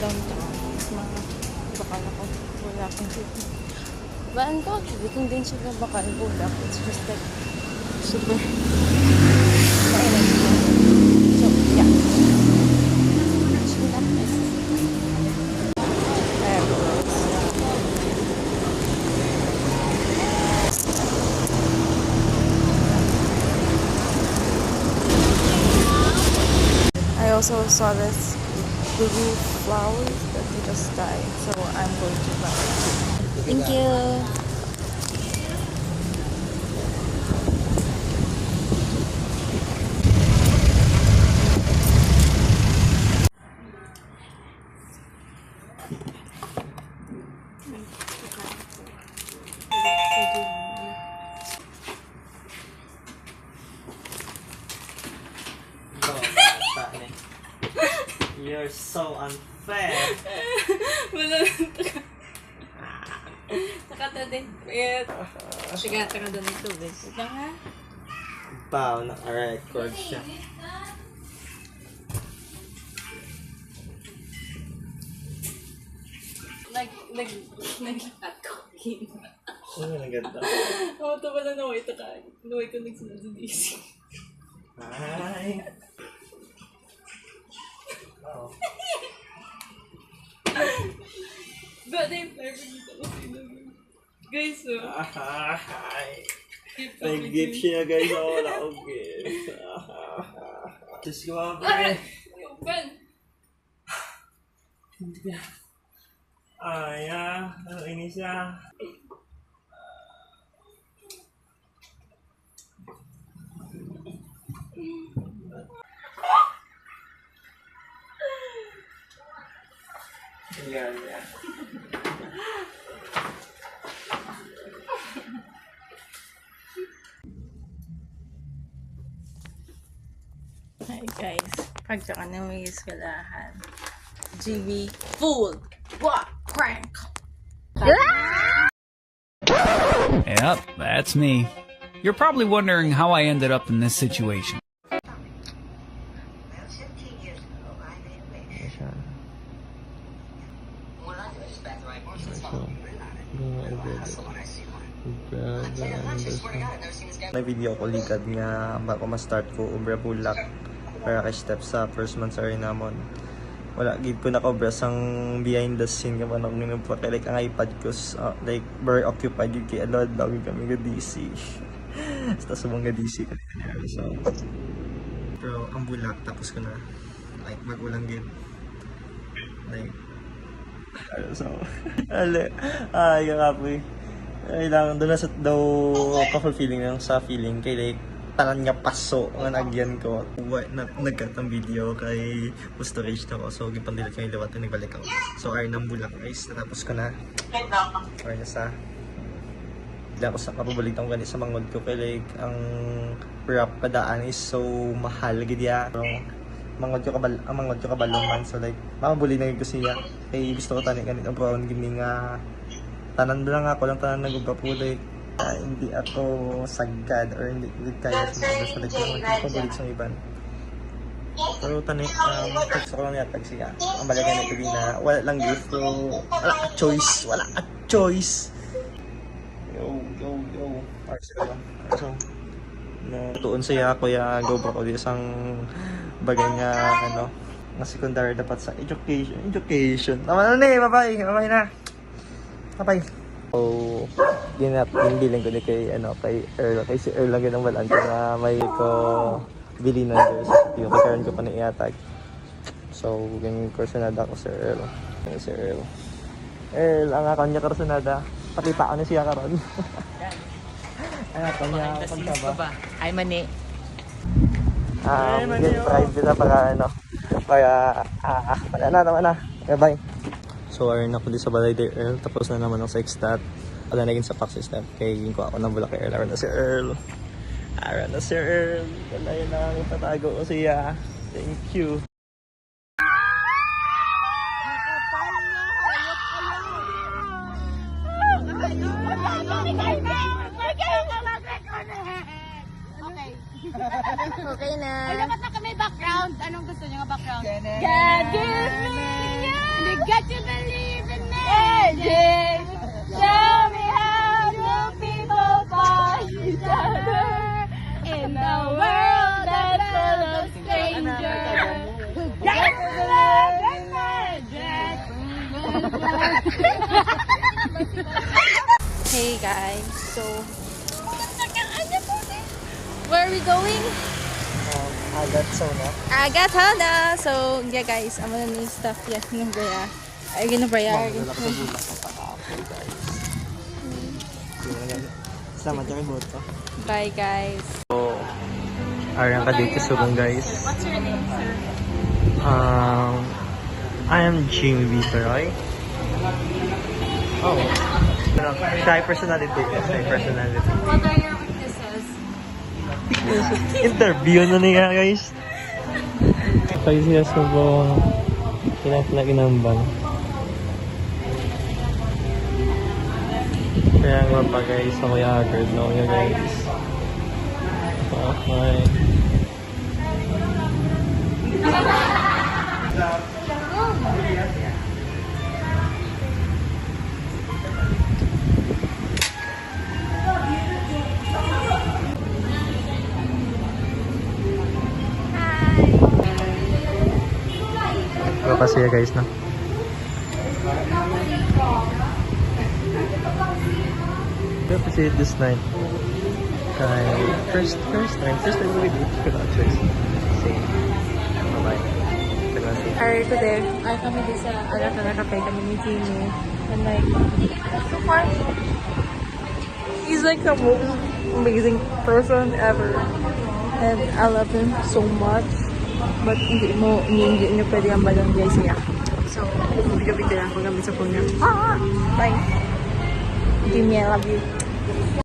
downtown. Mga bakal ako. Wala akong shooting. But actually, kung din siya bakal, bulak. It's just like super mainit. So, yeah. Actually, not nice. I also saw this blue flowers that they just died, so I'm going to buy it. Thank you. You're so unfair. Wala Takata din. Sige, takata din ito. Ito nga. Wow, naka-record siya. Nag-cooking. Ano na ganda? Oo, ito pala naway ito ka. Naway ko nagsunod sa DC. Ay. Wow. But they flavor dito kasi guys, so. Ay. May gift siya guys. Wala akong gift. Diyos ko mga pre. Open! Ay, ano ini siya? Yan. Hi guys, pagka ka na may iskalahan. GB full! What? Prank! Yep, that's me. You're probably wondering how I ended up in this situation. May video ko likad nga bako ma-start ko ubra bulak para kay step sa first month sa namon. Wala gid ko nakobra sang behind the scene ka manong minumpa kay like ang iPad ko like very occupied gid kay alod daw kami ga DC. Basta subong ga DC ka so. Pero ang bulak tapos ko na like magulang gid. Like so ay kapoy. Kailangan doon na sa daw ka-fulfilling lang sa feeling kay like tanan nga paso nga nagyan ko nagkat ng video kay storage na ko so gipandilat ko yung liwat na nagbalik ako so ay nang bulak guys natapos ko na ay nasa hindi ako sa kapabalik ko ganit sa mangod ko kay like ang wrap padaan is so mahal gidya mangod ko kabalong man so like mamabuli na ko siya kay gusto ko tani ganit ang brown gini nga tanan lang ako lang tanan nagugapulay hindi ako sagad or hindi kaya sa like pabalik sa iban pero tani gusto ko lang yatag siya ang balagan na gabi na wala lang gift so wala ka choice yo so tuon siya ako ya go pa ko di isang bagay nga ano nga secondary dapat sa education tama na ni bye na. Kapay. So, ginbilang ko ni kay Earl. Kay si Earl lang ginang walaan ko na may ko bili na jersey. Yung kakaroon ko pa na iatag. So, yung kursunada ko si Earl. Si Earl. Earl, ang akon niya kursunada. Pakita ko na siya karon. Ang akon niya pagkaba. Hi, Mani. Private na para tama na. Bye. So, ayun ako di sa balay day Earl. Tapos na naman ako sa Xstat. Wala naging sa Paxi Step. Kaya hingin ko ako ng bulak kay Earl. Aran na si Earl. Wala yun na itatago ko siya. Thank you. Okay na. Ay, dapat na kami background. Anong gusto niyo nga background? God give me guys. So, where are we going? Agat sauna. Agatana! So, yeah guys, amo na ni stuff yan ng Brea. Ay, ginabayar. Salamat yung boto. Bye guys. So, arang ka dito sugang guys. What's your name, sir? I am Jimmy Viteroy. Oh. Shy personality. Shy personality. What are your weaknesses? Interview na niya guys. Pag siya subong kinakinambang. Kaya nga pa guys, ako yung haggard na ako guys. Okay. Ito kasi ya guys na. We appreciate this night. First time we did without choice. See. Bye-bye. Alright, today, ay kami din sa Agatana Cafe, kami ni Jimmy. And like, so far, he's like the most amazing person ever. And I love him so much. But hindi niyo pwede ang balon guys niya. So, video lang ako gamit sa phone niya. Bye! Jimmy, I love you.